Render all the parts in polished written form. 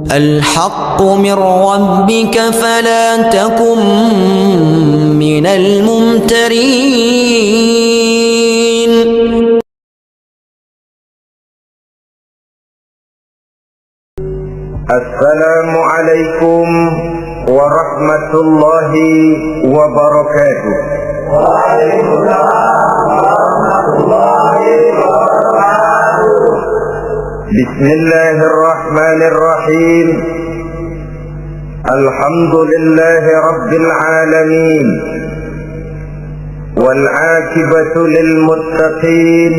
الحق من ربك فلا تكن من الممترين. السلام عليكم ورحمة الله وبركاته. وعليكم السلام ورحمة الله وبركاته. بسم الله الرحمن الرحيم. الحمد لله رب العالمين، والعاقبة للمتقين،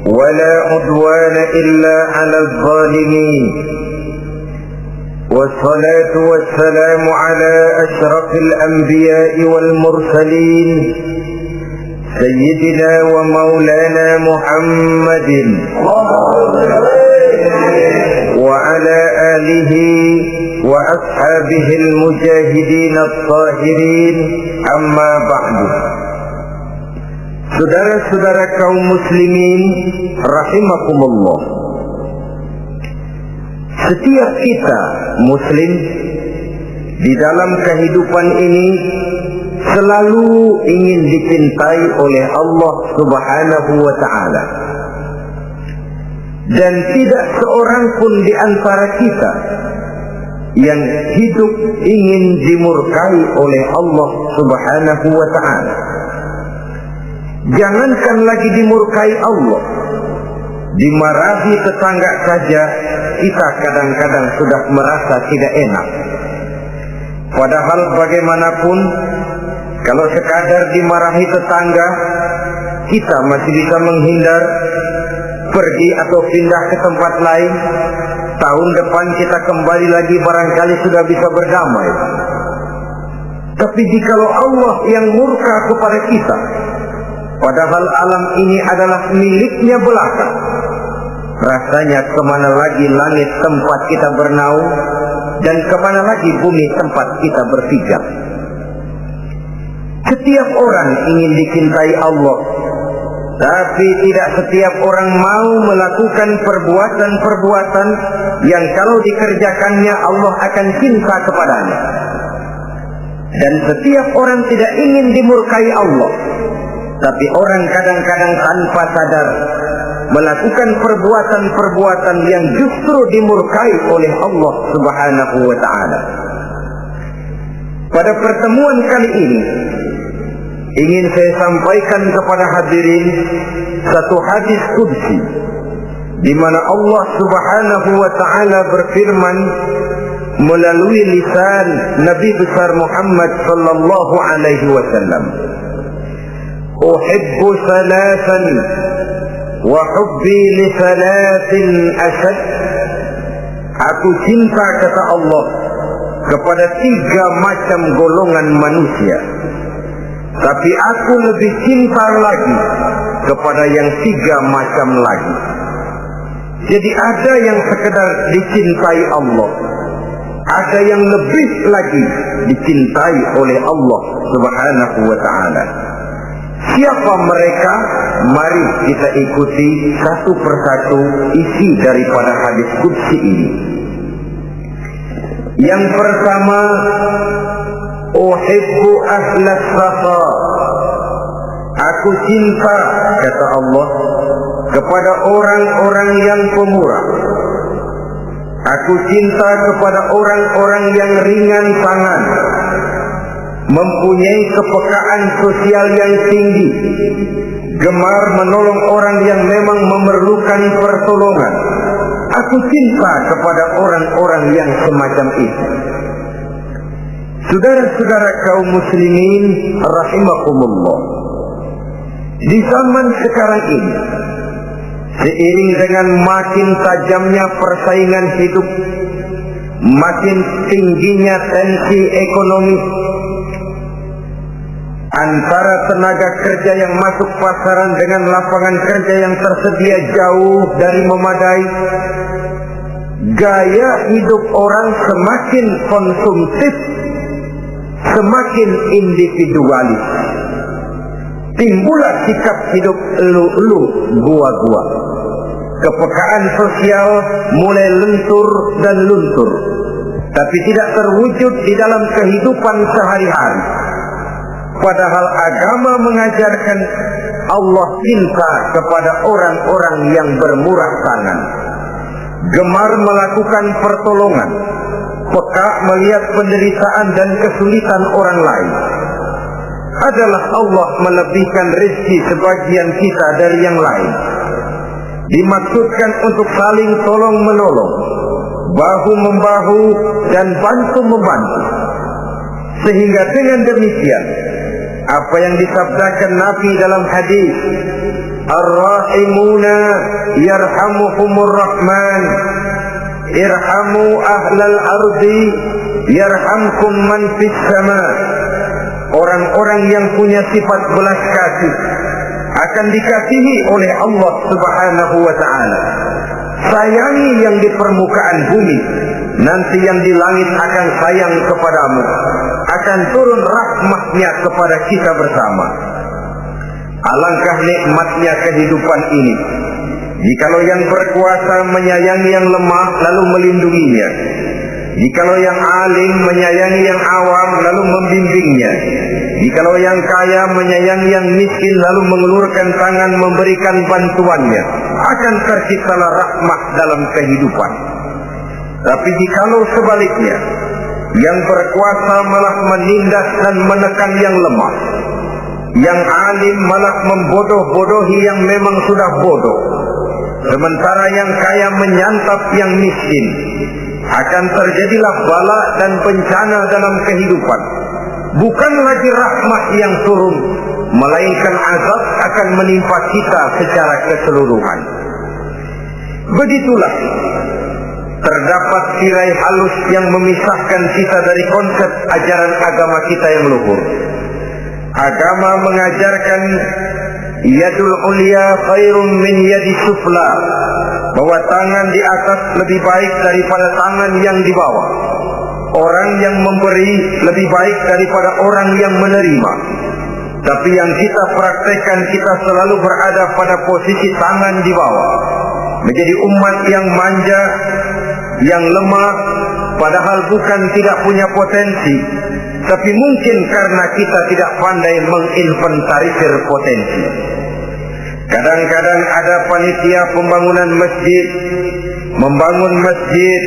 ولا عدوان إلا على الظالمين، والصلاة والسلام على أشرف الأنبياء والمرسلين سيدنا ومولانا محمد وعلى آله وأصحابه المجاهدين الطاهرين. أما بعد. Saudara-saudara kaum muslimin rahimakumullah, setiap kita muslim di dalam kehidupan ini selalu ingin dicintai oleh Allah Subhanahu wa ta'ala, dan tidak seorang pun di antara kita yang hidup ingin dimurkai oleh Allah Subhanahu wa ta'ala. Jangankan lagi dimurkai Allah, dimarahi tetangga saja kita kadang-kadang sudah merasa tidak enak. Padahal bagaimanapun, kalau sekadar dimarahi tetangga, kita masih bisa menghindar, pergi atau pindah ke tempat lain. Tahun depan kita kembali lagi, barangkali sudah bisa berdamai. Tapi jikalau Allah yang murka kepada kita, padahal alam ini adalah miliknya belaka, rasanya kemana lagi langit tempat kita bernaung, dan kemana lagi bumi tempat kita berpijak. Setiap orang ingin dicintai Allah, tapi tidak setiap orang mau melakukan perbuatan-perbuatan yang kalau dikerjakannya Allah akan cinta kepadanya. Dan setiap orang tidak ingin dimurkai Allah, tapi orang kadang-kadang tanpa sadar melakukan perbuatan-perbuatan yang justru dimurkai oleh Allah Subhanahu wa ta'ala. Pada pertemuan kali ini ingin saya sampaikan kepada hadirin satu hadis qudsi di mana Allah Subhanahu wa ta'ala berfirman melalui lisan Nabi besar Muhammad sallallahu alaihi wasallam, "Uhibbu thalathan wa hubbi li thalathin ashad." Aku cinta, kata Allah, kepada 3 macam golongan manusia, tapi aku lebih cinta lagi kepada yang 3 macam lagi. Jadi ada yang sekedar dicintai Allah, ada yang lebih lagi dicintai oleh Allah Subhanahu wa ta'ala. Siapa mereka? Mari kita ikuti satu persatu isi daripada hadis qudsi ini. Yang pertama, uhibbu ahlas safa. Aku cinta, kata Allah, kepada orang-orang yang pemurah. Aku cinta kepada orang-orang yang ringan tangan, mempunyai kepekaan sosial yang tinggi, gemar menolong orang yang memang memerlukan pertolongan. Aku cinta kepada orang-orang yang semacam itu. Saudara-saudara kaum muslimin rahimakumullah, di zaman sekarang ini, seiring dengan makin tajamnya persaingan hidup, makin tingginya tensi ekonomi, antara tenaga kerja yang masuk pasaran dengan lapangan kerja yang tersedia jauh dari memadai, gaya hidup orang semakin konsumtif, semakin individualis. Timbullah sikap hidup elu-elu, gua-gua. Kepekaan sosial mulai lentur dan luntur, tapi tidak terwujud di dalam kehidupan sehari-hari. Padahal agama mengajarkan Allah cinta kepada orang-orang yang bermurah tangan, gemar melakukan pertolongan, peka melihat penderitaan dan kesulitan orang lain. Adalah Allah melebihkan rezeki sebagian kita dari yang lain. Dimaksudkan untuk saling tolong-menolong, bahu-membahu dan bantu-membantu. Sehingga dengan demikian, apa yang disabdakan Nabi dalam hadis, Ar-Rahimuna yarhamuhumur Rahman, irhamu ahlal ardi yarhamkum man fis sama. Orang-orang yang punya sifat belas kasih akan dikasihi oleh Allah Subhanahu wa ta'ala. Sayangi yang di permukaan bumi, nanti yang di langit akan sayang kepadamu, akan turun rahmatnya kepada kita bersama. Alangkah nikmatnya kehidupan ini, jikalau yang berkuasa menyayangi yang lemah lalu melindunginya, jikalau yang alim menyayangi yang awam lalu membimbingnya, jikalau yang kaya menyayangi yang miskin lalu mengulurkan tangan memberikan bantuannya, akan terciptalah rahmat dalam kehidupan. Tapi jikalau sebaliknya, yang berkuasa malah menindas dan menekan yang lemah, yang alim malah membodoh-bodohi yang memang sudah bodoh, sementara yang kaya menyantap yang miskin, akan terjadilah bala dan bencana dalam kehidupan. Bukan lagi rahmat yang turun, melainkan azab akan menimpa kita secara keseluruhan. Begitulah, terdapat tirai halus yang memisahkan kita dari konsep ajaran agama kita yang luhur. Agama mengajarkan yadul ulya khairun min yadi sufla, bahwa tangan di atas lebih baik daripada tangan yang di bawah. Orang yang memberi lebih baik daripada orang yang menerima. Tapi yang kita praktekkan, kita selalu berada pada posisi tangan di bawah, menjadi umat yang manja, yang lemah, padahal bukan tidak punya potensi, tapi mungkin karena kita tidak pandai menginventarisir potensi. Kadang-kadang ada panitia pembangunan masjid, membangun masjid,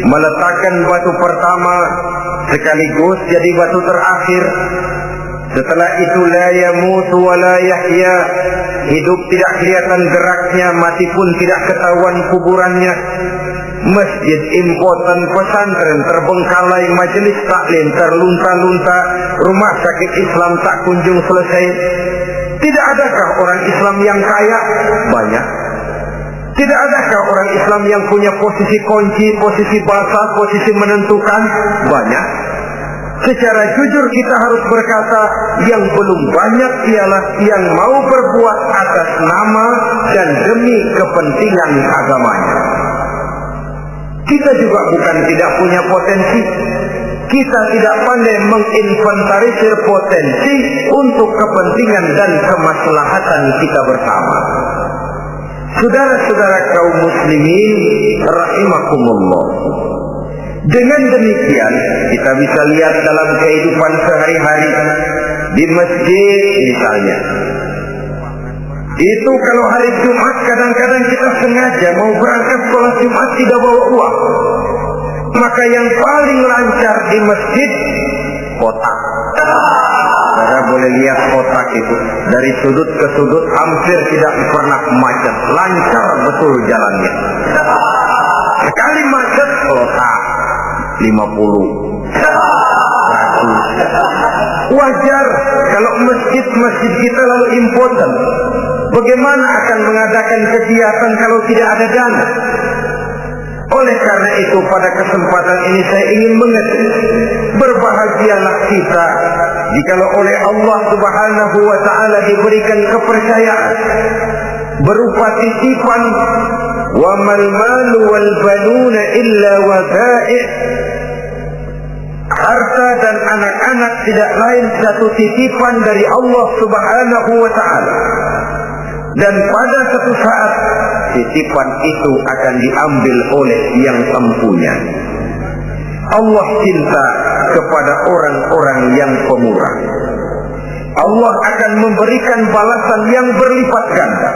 meletakkan batu pertama sekaligus jadi batu terakhir. Setelah itu la yamutu wa la yahya, hidup tidak kelihatan geraknya, mati pun tidak ketahuan kuburannya. Masjid impoten, pesantren terbengkalai, majelis taklim terlunta-lunta, rumah sakit Islam tak kunjung selesai. Tidak adakah orang Islam yang kaya? Banyak. Tidak adakah orang Islam yang punya posisi kunci, posisi basah, posisi menentukan? Banyak. Secara jujur kita harus berkata, yang belum banyak ialah yang mau berbuat atas nama dan demi kepentingan agamanya. Kita juga bukan tidak punya potensi. Kita tidak pandai menginventarisir potensi untuk kepentingan dan kemaslahatan kita bersama. Saudara-saudara kaum muslimin rahimakumullah. Dengan demikian kita bisa lihat dalam kehidupan sehari-hari di masjid misalnya. Itu kalau hari Jumat kadang-kadang kita sengaja mau berangkat sholat Jumat tidak bawa uang. Maka yang paling lancar di masjid kotak. Saudara boleh lihat kotak itu dari sudut ke sudut hampir tidak pernah macet, lancar betul jalannya. Sekali macet kotak 50, 100. Wajar kalau masjid-masjid kita lalu impoten. Bagaimana akan mengadakan kegiatan kalau tidak ada dana? Oleh karena itu pada kesempatan ini saya ingin mengetik, berbahagialah kita jikalau oleh Allah Subhanahu wa ta'ala diberikan kepercayaan berupa titipan, wa mal malu wal banuna illa wadai', harta dan anak-anak tidak lain satu titipan dari Allah Subhanahu wa ta'ala. Dan pada satu saat titipan itu akan diambil oleh yang empunya. Allah cinta kepada orang-orang yang pemurah. Allah akan memberikan balasan yang berlipat ganda.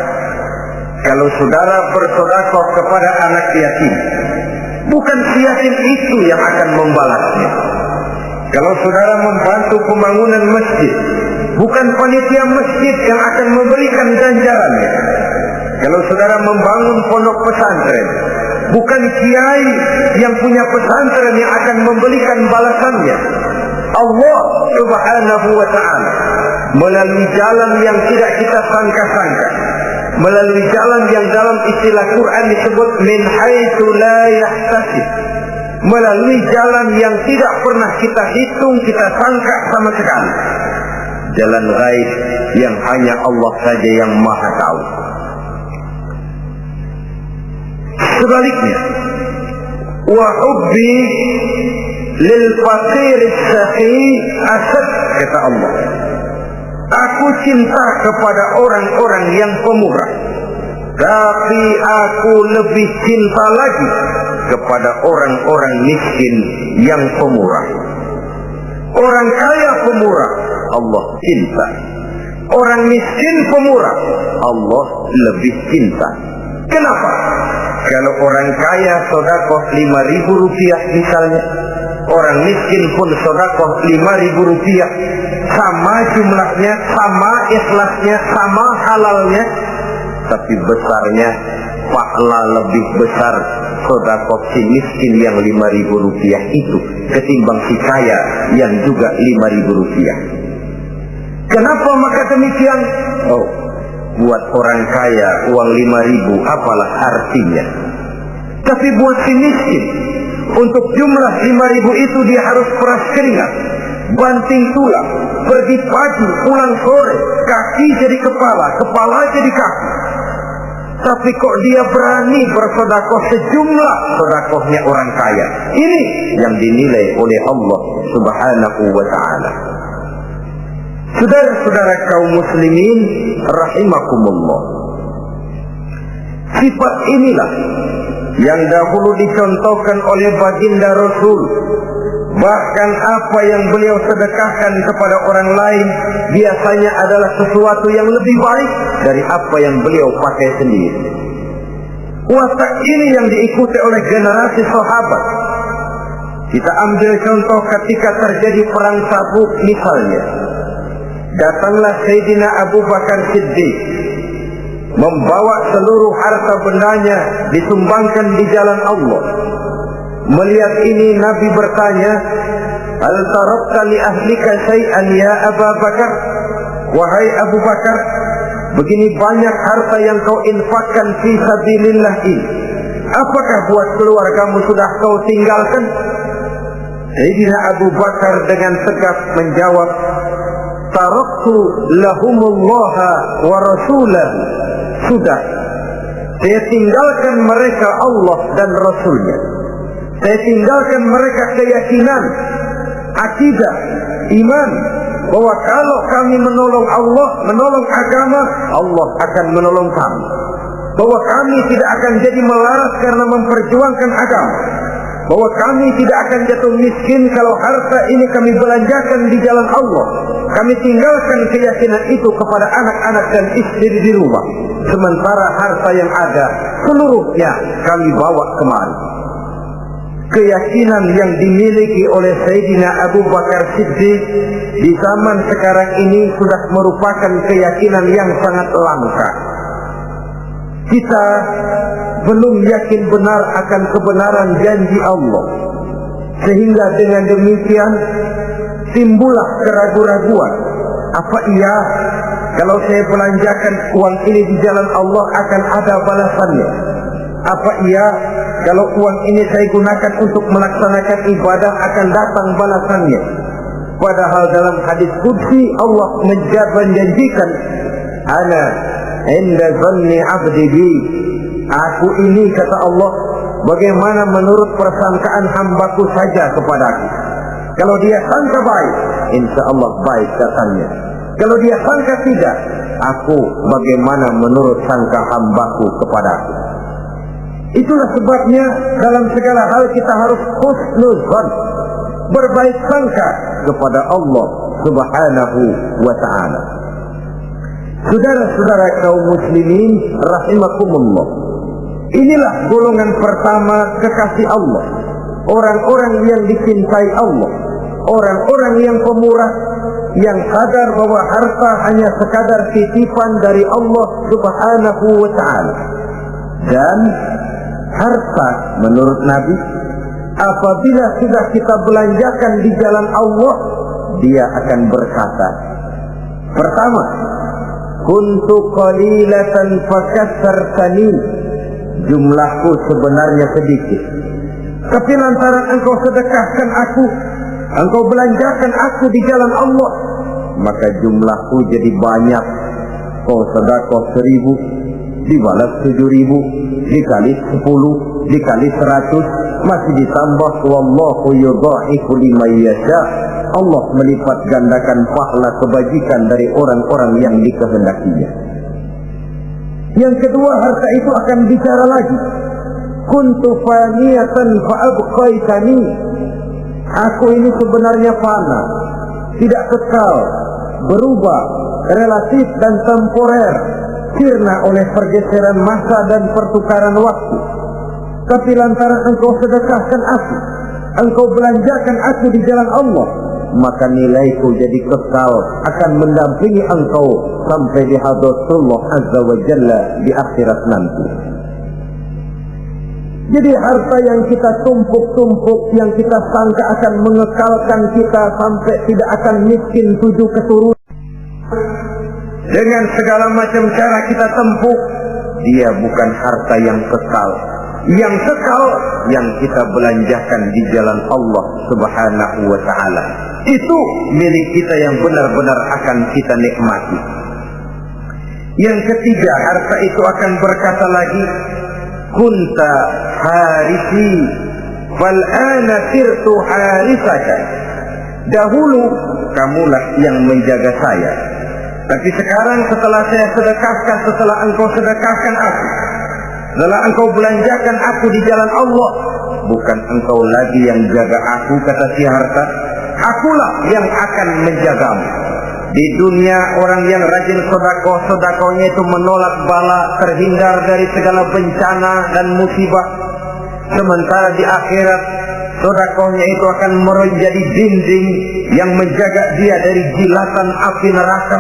Kalau saudara bersedekah kepada anak yatim, bukan si yatim itu yang akan membalasnya. Kalau saudara membantu pembangunan masjid, bukan panitia masjid yang akan memberikan ganjarannya. Kalau saudara membangun pondok pesantren, bukan kiai yang punya pesantren yang akan memberikan balasannya. Allah Subhanahu wa ta'ala melalui jalan yang tidak kita sangka-sangka, melalui jalan yang dalam istilah Quran disebut min haitsu la yahtasib, melalui jalan yang tidak pernah kita hitung, kita sangka sama sekali, jalan gaib yang hanya Allah saja yang maha tahu. Sebaliknya, wa hubbi lil faqir as-sakhi asad, kata Allah, aku cinta kepada orang-orang yang pemurah, tapi aku lebih cinta lagi kepada orang-orang miskin yang pemurah. Orang kaya pemurah, Allah cinta. Orang miskin pemurah, Allah lebih cinta. Kenapa? Kalau orang kaya sedekah 5.000 rupiah misalnya, orang miskin pun sedekah 5.000 rupiah, sama jumlahnya, sama ikhlasnya, sama halalnya, tapi besarnya pahala lebih besar sedekah si miskin yang 5.000 rupiah itu ketimbang si kaya yang juga 5.000 rupiah. Kenapa maka demikian? Oh, buat orang kaya uang 5.000 apalah artinya. Tapi buat si miskin, untuk jumlah 5.000 itu dia harus peras keringat, banting tulang, pergi pagi, pulang sore, kaki jadi kepala, kepala jadi kaki. Tapi kok dia berani bersedekah sejumlah sedekahnya orang kaya. Ini yang dinilai oleh Allah Subhanahu wa ta'ala. Saudara-saudara kaum muslimin rahimakumullah, sifat inilah yang dahulu dicontohkan oleh baginda Rasul. Bahkan apa yang beliau sedekahkan kepada orang lain biasanya adalah sesuatu yang lebih baik dari apa yang beliau pakai sendiri. Watak ini yang diikuti oleh generasi sahabat. Kita ambil contoh ketika terjadi perang Tabuk misalnya. Datanglah Sayyidina Abu Bakar Siddiq, membawa seluruh harta bendanya disumbangkan di jalan Allah. Melihat ini Nabi bertanya, "Hal tarakta li ahlika syai'an ya Abu Bakar?" Wahai Abu Bakar, begini banyak harta yang kau infakkan fi sabilillah ini, apakah buat keluargamu sudah kau tinggalkan? Sayyidina Abu Bakar dengan tegas menjawab, "Taraktu lahumullaha wa rasulahu." Sudah, saya tinggalkan mereka Allah dan Rasulnya. Saya tinggalkan mereka keyakinan, akidah, iman, bahwa kalau kami menolong Allah, menolong agama, Allah akan menolong kami. Bahwa kami tidak akan jadi melarat karena memperjuangkan agama. Bahwa kami tidak akan jatuh miskin kalau harta ini kami belanjakan di jalan Allah. Kami tinggalkan keyakinan itu kepada anak-anak dan istri di rumah. Sementara harta yang ada seluruhnya kami bawa kemari. Keyakinan yang dimiliki oleh Sayyidina Abu Bakar Siddiq di zaman sekarang ini sudah merupakan keyakinan yang sangat langka. Kita belum yakin benar akan kebenaran janji Allah, sehingga dengan demikian timbullah keraguan-raguan. Apa iya kalau saya belanjakan uang ini di jalan Allah akan ada balasannya? Apa iya kalau uang ini saya gunakan untuk melaksanakan ibadah akan datang balasannya? Padahal dalam hadis qudsi Allah menjanjikan, "Ana inda zanni 'abdi bi." Aku ini, kata Allah, bagaimana menurut persangkaan hambaku saja kepadaku. Kalau dia sangka baik, insya Allah baik datangnya. Kalau dia sangka tidak, aku bagaimana menurut sangka hambaku kepadaku. Itulah sebabnya dalam segala hal kita harus husnuzan, berbaik sangka kepada Allah Subhanahu wa ta'ala. Saudara-saudara kaum muslimin rahimakumullah, inilah golongan pertama kekasih Allah, orang-orang yang dicintai Allah, orang-orang yang pemurah, yang sadar bahwa harta hanya sekadar titipan dari Allah Subhanahu wa ta'ala. Dan harta menurut Nabi, apabila sudah kita belanjakan di jalan Allah, dia akan berkata, pertama, kuntu qalilatan fakassartani, jumlahku sebenarnya sedikit, tapi lantaran engkau sedekahkan aku, engkau belanjakan aku di jalan Allah, maka jumlahku jadi banyak. Kau sedekah 1000, dibalas 7000, dikali 10, dikali 100, masih ditambah wallahu yudha'ifu liman yasha. Allah melipat gandakan pahala kebajikan dari orang-orang yang dikehendakinya. Yang kedua, harta itu akan bicara lagi. Kuntu faniyatan fa'abqaitani, aku ini sebenarnya fana, tidak kekal, berubah, relatif dan temporer, sirna oleh pergeseran masa dan pertukaran waktu. Tapi lantaran engkau sedekahkan aku, engkau belanjakan aku di jalan Allah, maka nilaiku jadi kekal, akan mendampingi engkau sampai di hadratullah azza wa jalla di akhirat nanti. Jadi harta yang kita tumpuk-tumpuk, yang kita sangka akan mengekalkan kita sampai tidak akan miskin 7 keturunan, dengan segala macam cara kita tempuh, dia bukan harta yang kekal. Yang kekal yang kita belanjakan di jalan Allah Subhanahu wa ta'ala, itu milik kita yang benar-benar akan kita nikmati. Yang ketiga, harta itu akan berkata lagi, kunta harisi fal ana sirtu harisaka, dahulu kamulah yang menjaga saya, tapi sekarang setelah saya sedekahkan, setelah engkau sedekahkan aku, setelah engkau belanjakan aku di jalan Allah, bukan engkau lagi yang jaga aku, kata si harta, akulah yang akan menjagamu. Di dunia orang yang rajin sedekah, sedekahnya itu menolak bala, terhindar dari segala bencana dan musibah. Sementara di akhirat, sedekahnya itu akan menjadi dinding yang menjaga dia dari jilatan api neraka.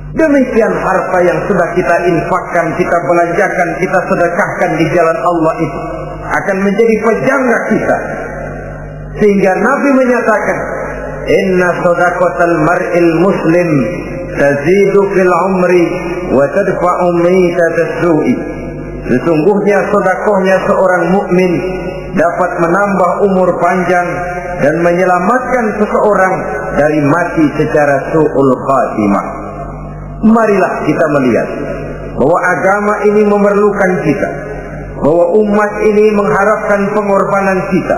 Demikian harta yang sudah kita infakkan, kita belanjakan, kita sedekahkan di jalan Allah itu akan menjadi pejangga kita. Sehingga Nabi menyatakan, inna sadaqatal mar'il muslim tazidu fil umri wa tadfa'u mitatas su'i. Sesungguhnya sedekahnya seorang mukmin dapat menambah umur panjang dan menyelamatkan seseorang dari mati secara su'ul khatimah. Marilah kita melihat bahwa agama ini memerlukan kita, bahwa umat ini mengharapkan pengorbanan kita.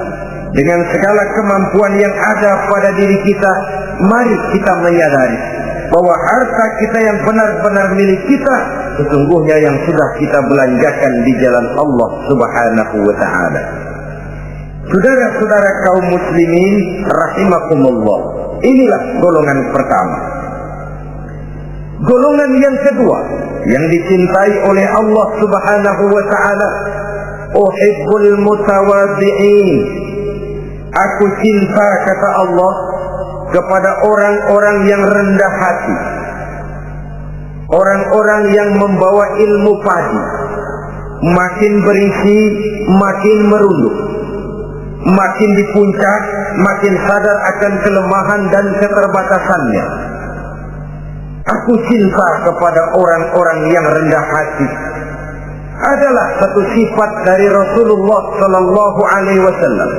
Dengan segala kemampuan yang ada pada diri kita, mari kita menyadari bahwa harta kita yang benar-benar milik kita, sesungguhnya yang sudah kita belanjakan di jalan Allah Subhanahu wa ta'ala. Saudara-saudara kaum muslimin rahimakumullah, inilah golongan pertama. Golongan yang kedua yang dicintai oleh Allah Subhanahu wa ta'ala, uhibbul mutawadhi'in, aku cinta, kata Allah, kepada orang-orang yang rendah hati, orang-orang yang membawa ilmu padi, makin berisi makin merunduk, makin di puncak makin sadar akan kelemahan dan keterbatasannya. Aku cinta kepada orang-orang yang rendah hati. Adalah satu sifat dari Rasulullah sallallahu alaihi wasallam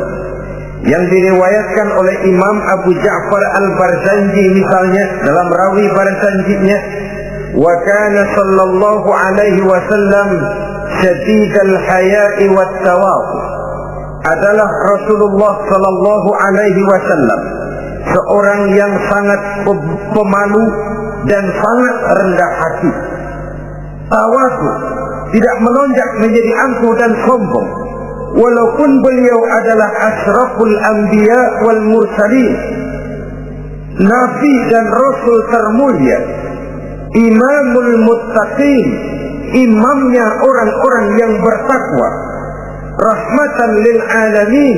yang diriwayatkan oleh Imam Abu Ja'far Al-Barzanji misalnya dalam rawi Barzanjinya, wa kana sallallahu alaihi wasallam syadidal haya'i wat tawaqu. Adalah Rasulullah sallallahu alaihi wasallam seorang yang sangat pemalu dan sangat rendah hati. Tawaqu, tidak melonjak menjadi angkuh dan sombong. Walaupun beliau adalah asyraful anbiya wal mursalin, nabi dan rasul termulia, imamul muttaqin, imamnya orang-orang yang bertakwa, rahmatan lil alamin,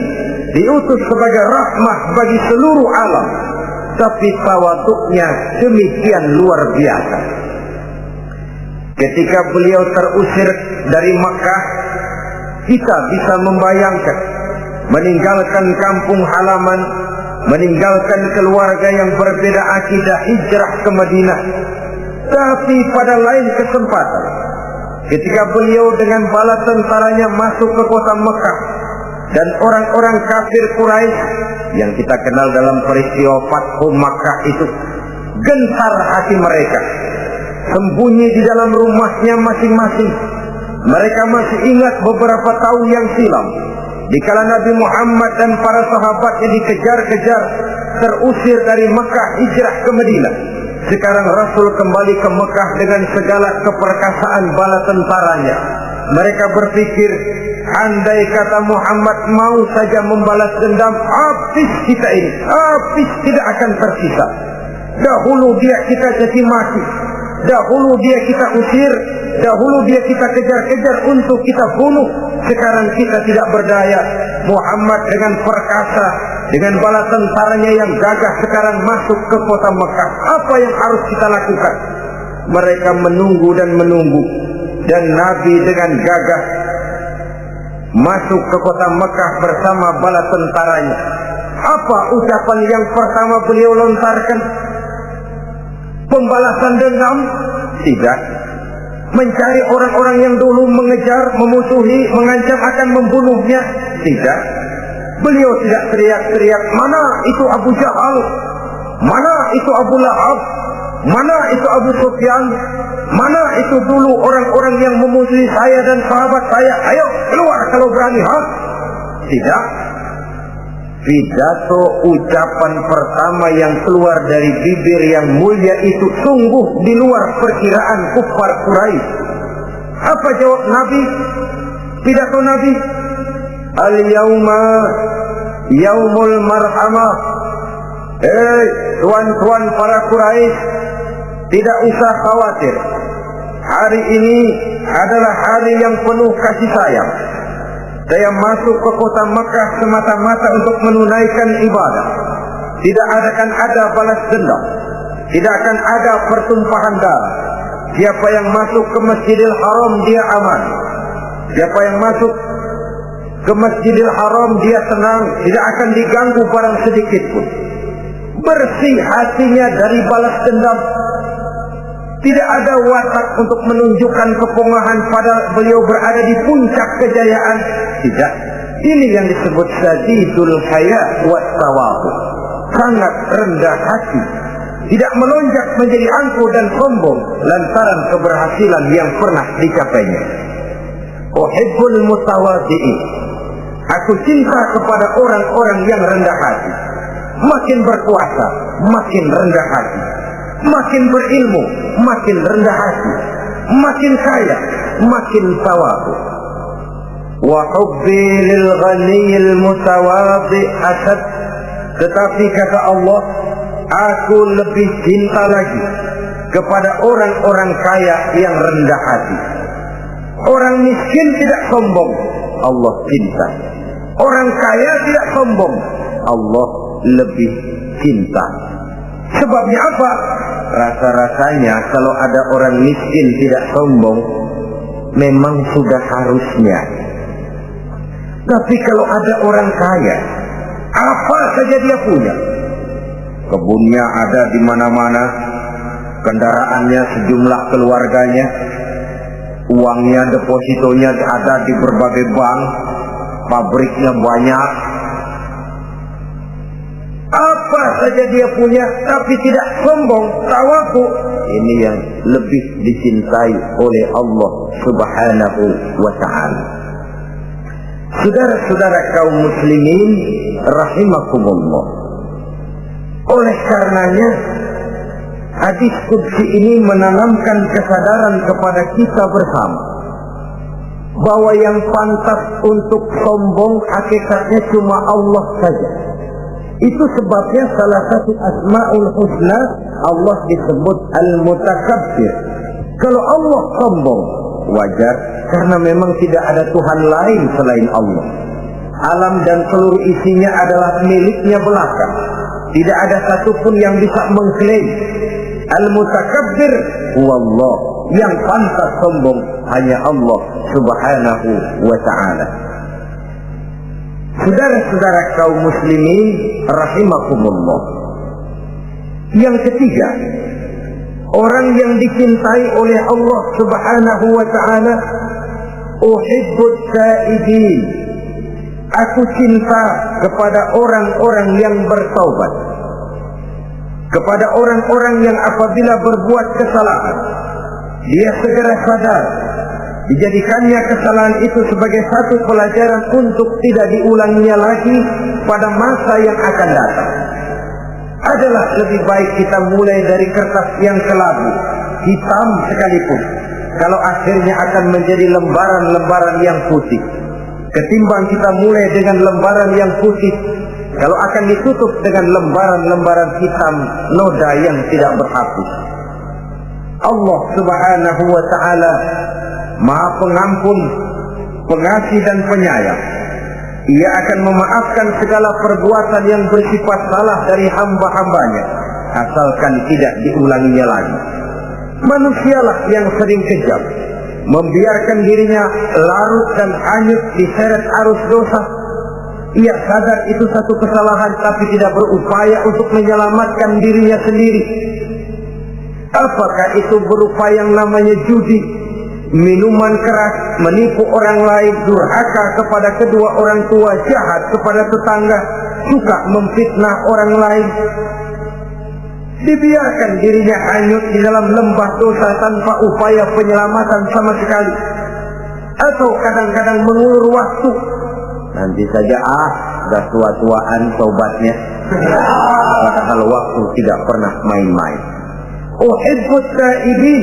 diutus sebagai rahmah bagi seluruh alam, tapi tawaduknya demikian luar biasa. Ketika beliau terusir dari Makkah, kita bisa membayangkan meninggalkan kampung halaman, meninggalkan keluarga yang berbeda akidah, hijrah ke Madinah. Tapi pada lain kesempatan, ketika beliau dengan bala tentaranya masuk ke kota Mekah, dan orang-orang kafir Quraisy yang kita kenal dalam peristiwa Fathu Makkah itu, gentar hati mereka, sembunyi di dalam rumahnya masing-masing. Mereka masih ingat beberapa tahun yang silam, dikala Nabi Muhammad dan para sahabatnya dikejar-kejar, terusir dari Mekah hijrah ke Madinah. Sekarang Rasul kembali ke Mekah dengan segala keperkasaan bala tentaranya. Mereka berpikir, andai kata Muhammad mau saja membalas dendam, habis kita ini, habis, tidak akan tersisa. Dahulu dia kita caci maki, dahulu dia kita usir, dahulu dia kita kejar-kejar untuk kita bunuh. Sekarang kita tidak berdaya. Muhammad dengan perkasa, dengan bala tentaranya yang gagah sekarang masuk ke kota Mekah. Apa yang harus kita lakukan? Mereka menunggu dan menunggu, dan Nabi dengan gagah masuk ke kota Mekah bersama bala tentaranya. Apa ucapan yang pertama beliau lontarkan? Pembalasan dendam? Tidak. Mencari orang-orang yang dulu mengejar, memusuhi, mengancam akan membunuhnya? Tidak. Beliau tidak teriak-teriak, mana itu Abu Jahal, mana itu Abu Lahab, mana itu Abu Sufyan, mana itu dulu orang-orang yang memusuhi saya dan sahabat saya, ayo keluar kalau berani, ha? Tidak. Pidato ucapan pertama yang keluar dari bibir yang mulia itu sungguh di luar perkiraan kufar Quraisy. Apa jawab Nabi? Pidato Nabi, al-yauma yaumul marhamah. Tuan-tuan para Quraisy, tidak usah khawatir. Hari ini adalah hari yang penuh kasih sayang. Saya masuk ke kota Makkah semata-mata untuk menunaikan ibadah. Tidak akan ada balas dendam, tidak akan ada pertumpahan darah. Siapa yang masuk ke Masjidil Haram dia aman. Siapa yang masuk ke Masjidil Haram dia tenang, tidak akan diganggu barang sedikit pun. Bersih hatinya dari balas dendam. Tidak ada watak untuk menunjukkan kepongahan pada beliau berada di puncak kejayaan. Tidak. Ini yang disebut sadidul haya wa tawadhu. Sangat rendah hati. Tidak melonjak menjadi angkuh dan sombong lantaran keberhasilan yang pernah dicapainya. Uhibbul mutawadhi'in. Aku cinta kepada orang-orang yang rendah hati. Makin berkuasa, makin rendah hati. Makin berilmu, makin rendah hati. Makin kaya, makin tawadhu. Wa hubbi lil ghaniyil mutawadhi asad. Tetapi kata Allah, aku lebih cinta lagi kepada orang-orang kaya yang rendah hati. Orang miskin tidak sombong, Allah cinta. Orang kaya tidak sombong, Allah lebih cinta. Sebabnya apa? Rasa-rasanya kalau ada orang miskin tidak sombong, memang sudah harusnya. Tapi kalau ada orang kaya, apa saja dia punya, kebunnya ada di mana-mana, kendaraannya sejumlah keluarganya, uangnya, depositonya ada di berbagai bank, pabriknya banyak, apa saja dia punya, tapi tidak sombong, tawadhu. Ini yang lebih dicintai oleh Allah Subhanahu wa ta'ala. Saudara-saudara kaum muslimin rahimakumullah, oleh karenanya hadis qudsi ini menanamkan kesadaran kepada kita bersama bahwa yang pantas untuk sombong hakikatnya cuma Allah saja. Itu sebabnya salah satu Asmaul Husna Allah disebut Al-Mutakabbir. Kalau Allah sombong, wajar, karena memang tidak ada Tuhan lain selain Allah. Alam dan seluruh isinya adalah miliknya belaka. Tidak ada satupun yang bisa mengklaim. Al-Mutakabbir huwallah. Yang pantas sombong hanya Allah Subhanahu wa ta'ala. Saudara-saudara kaum muslimin rahimakumullah. Yang ketiga, orang yang dicintai oleh Allah Subhanahu wa ta'ala, uhibbut taibin. Aku cinta kepada orang-orang yang bertaubat, kepada orang-orang yang apabila berbuat kesalahan dia segera sadar, dijadikannya kesalahan itu sebagai satu pelajaran untuk tidak diulanginya lagi pada masa yang akan datang. Adalah lebih baik kita mulai dari kertas yang kelabu, hitam sekalipun, kalau akhirnya akan menjadi lembaran-lembaran yang putih, ketimbang kita mulai dengan lembaran yang putih, kalau akan ditutup dengan lembaran-lembaran hitam noda yang tidak berhapus. Allah Subhanahu wa ta'ala Maha Pengampun, Pengasih dan Penyayang. Ia akan memaafkan segala perbuatan yang bersifat salah dari hamba-hambanya, asalkan tidak diulanginya lagi. Manusialah yang sering kejam, membiarkan dirinya larut dan hanyut diseret arus dosa. Ia sadar itu satu kesalahan, tapi tidak berupaya untuk menyelamatkan dirinya sendiri. Apakah itu berupa yang namanya judi, minuman keras, menipu orang lain, durhaka kepada kedua orang tua, jahat kepada tetangga, suka memfitnah orang lain. Dibiarkan dirinya hanyut di dalam lembah dosa tanpa upaya penyelamatan sama sekali. Atau kadang-kadang mengulur waktu, nanti saja sudah tua-tuaan tobatnya, padahal waktu tidak pernah main-main. Uhibbut taibin,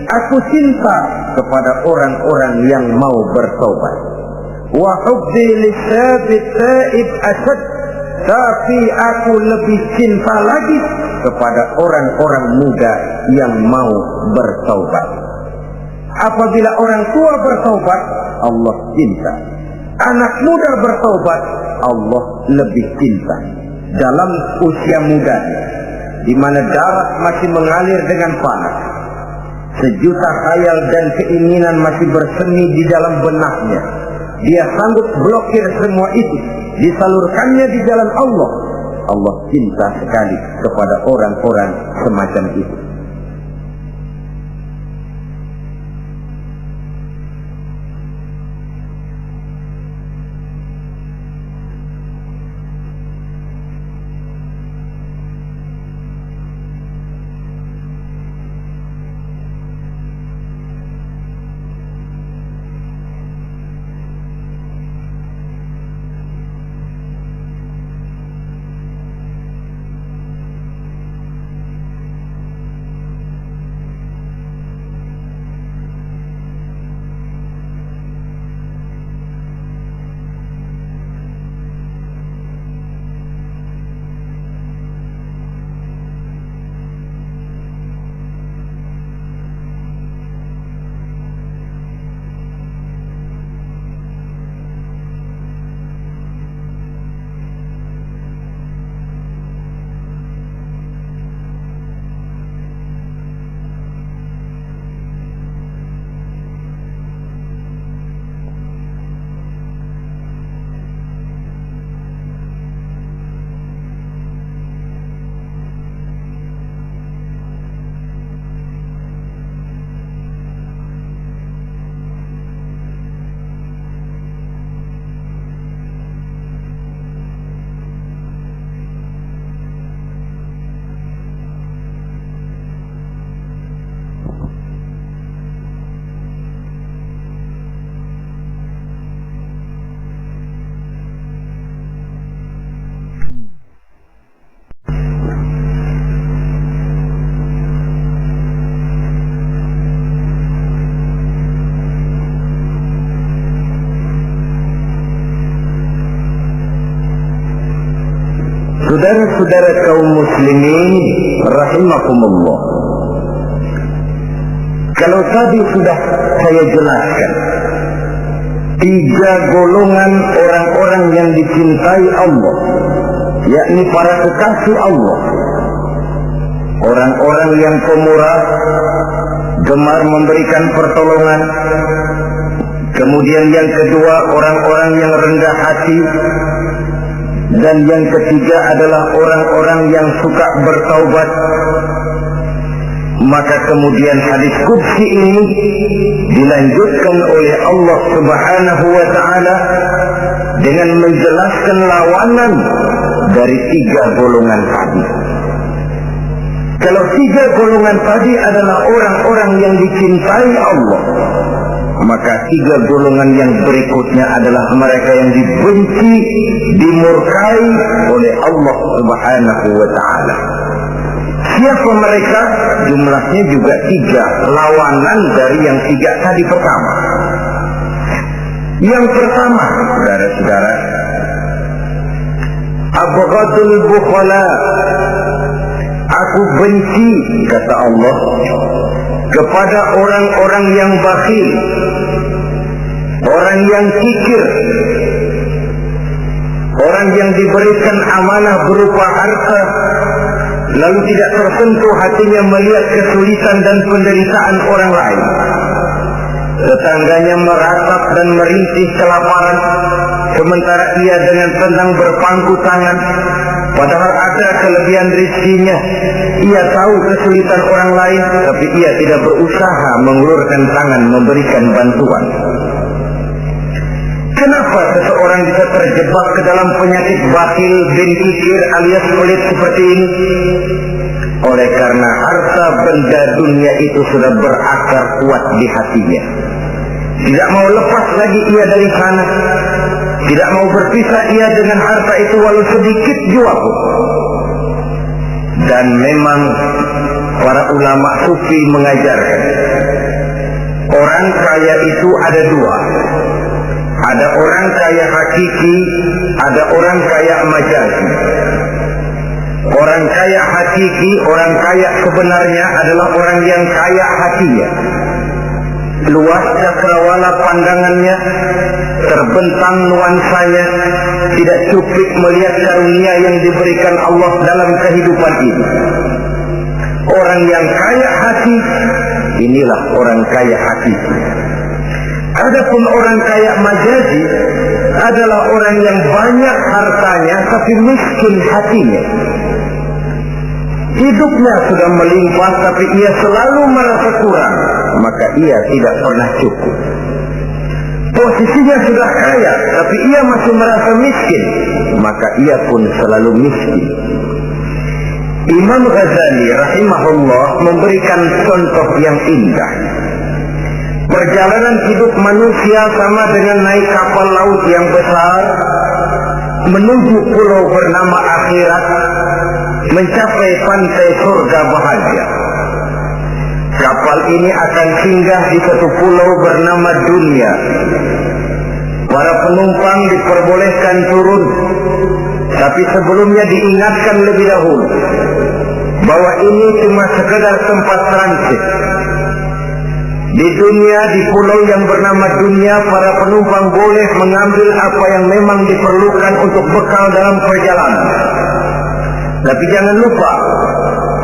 aku cinta kepada orang-orang yang mau bertobat. Wa hubbi lisabit taib asad, tapi aku lebih cinta lagi kepada orang-orang muda yang mau bertobat. Apabila orang tua bertobat, Allah cinta. Anak muda bertobat, Allah lebih cinta. Dalam usia mudanya, di mana darah masih mengalir dengan panas, sejuta khayal dan keinginan masih bersemi di dalam benaknya, dia sanggup blokir semua itu, disalurkannya di jalan Allah. Allah cinta sekali kepada orang-orang semacam itu. Saudara-saudara kaum muslimin rahimakumullah, kalau tadi sudah saya jelaskan 3 golongan orang-orang yang dicintai Allah, yakni para kekasih Allah. Orang-orang yang pemurah, gemar memberikan pertolongan. Kemudian yang kedua, orang-orang yang rendah hati. Dan yang ketiga adalah orang-orang yang suka bertaubat. Maka kemudian hadis qudsi ini dilanjutkan oleh Allah Subhanahu wa ta'ala dengan menjelaskan lawanan dari 3 golongan tadi. Kalau 3 golongan tadi adalah orang-orang yang dicintai Allah, maka 3 golongan yang berikutnya adalah mereka yang dibenci, dimurkai oleh Allah Subhanahu wa ta'ala. Siapa mereka? Jumlahnya juga 3, lawanan dari yang 3 tadi pertama. Yang pertama, saudara-saudara, abghadul bukhala, aku benci, kata Allah, kepada orang-orang yang bakhil, orang yang kikir, orang yang diberikan amanah berupa harta, lalu tidak tersentuh hatinya melihat kesulitan dan penderitaan orang lain. Tetangganya meratap dan merintih kelaparan, sementara ia dengan tenang berpangku tangan. Padahal ada kelebihan rezekinya. Ia tahu kesulitan orang lain, tapi ia tidak berusaha mengulurkan tangan memberikan bantuan. Kenapa seseorang bisa terjebak ke dalam penyakit bakhil bin kikir alias pelit seperti ini? Oleh karena harta benda dunia itu sudah berakar kuat di hatinya. Tidak mau lepas lagi ia dari sana. Tidak mau berpisah ia dengan harta itu walau sedikit jua pun. Dan memang para ulama sufi mengajarkan, orang kaya itu ada 2. Ada orang kaya hakiki, ada orang kaya majazi. Orang kaya hakiki, orang kaya sebenarnya adalah orang yang kaya hatinya. Luas cakrawala pandangannya, terbentang nuansanya, tidak cukup melihat karunia yang diberikan Allah dalam kehidupan ini. Orang yang kaya hati, inilah orang kaya hakiki. Adapun orang kaya majazi adalah orang yang banyak hartanya tapi miskin hatinya. Hidupnya sudah melimpah tapi ia selalu merasa kurang, maka ia tidak pernah cukup. Posisinya sudah kaya tapi ia masih merasa miskin, maka ia pun selalu miskin. Imam Ghazali rahimahullah memberikan contoh yang indah. Perjalanan hidup manusia sama dengan naik kapal laut yang besar menuju pulau bernama akhirat, mencapai pantai surga bahagia. Kapal ini akan singgah di satu pulau bernama dunia. Para penumpang diperbolehkan turun, tapi sebelumnya diingatkan lebih dahulu bahwa ini cuma sekedar tempat transit. Di dunia, di pulau yang bernama dunia, para penumpang boleh mengambil apa yang memang diperlukan untuk bekal dalam perjalanan. Tapi jangan lupa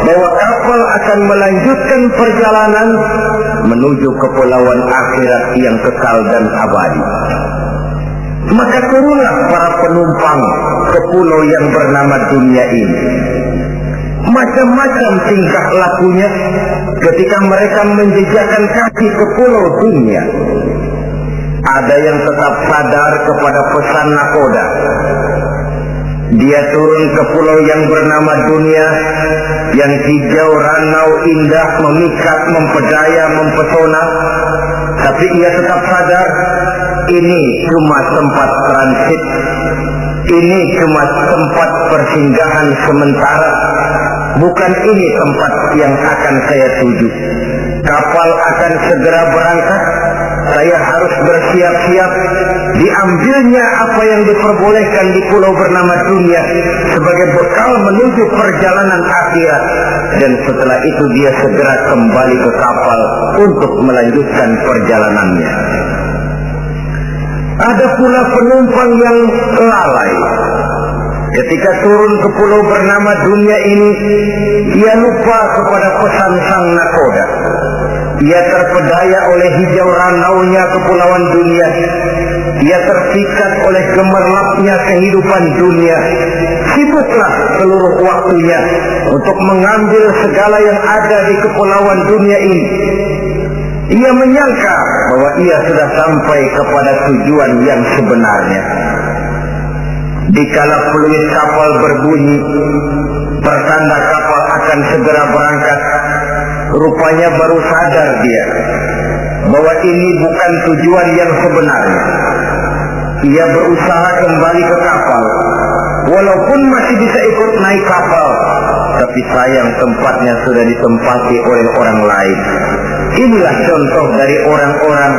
bahwa kapal akan melanjutkan perjalanan menuju kepulauan akhirat yang kekal dan abadi. Maka turunlah para penumpang ke pulau yang bernama dunia ini. Macam-macam tingkah lakunya ketika mereka menjejakkan kaki ke pulau dunia. Ada yang tetap sadar kepada pesan nakoda. Dia turun ke pulau yang bernama dunia, yang hijau, ranau, indah, memikat, mempedaya, mempesona. Tapi ia tetap sadar, ini cuma tempat transit. Ini cuma tempat persinggahan sementara. Bukan ini tempat yang akan saya tuju. Kapal akan segera berangkat. Saya harus bersiap-siap. diambilnya apa yang diperbolehkan di pulau bernama dunia sebagai bekal menuju perjalanan akhirat, dan setelah itu dia segera kembali ke kapal untuk melanjutkan perjalanannya. Ada pula penumpang yang lalai. Ketika turun ke pulau bernama dunia ini, ia lupa kepada pesan sang nakoda. Ia terpedaya oleh hijau ranaunya kepulauan dunia. Ia terpikat oleh gemerlapnya kehidupan dunia. Sibuklah seluruh waktunya untuk mengambil segala yang ada di kepulauan dunia ini. Ia menyangka bahwa ia sudah sampai kepada tujuan yang sebenarnya. Dikala peluit kapal berbunyi, pertanda kapal akan segera berangkat, rupanya baru sadar dia bahwa ini bukan tujuan yang sebenarnya. Ia berusaha kembali ke kapal, walaupun masih bisa ikut naik kapal, tapi sayang tempatnya sudah ditempati oleh orang lain. Inilah contoh dari orang-orang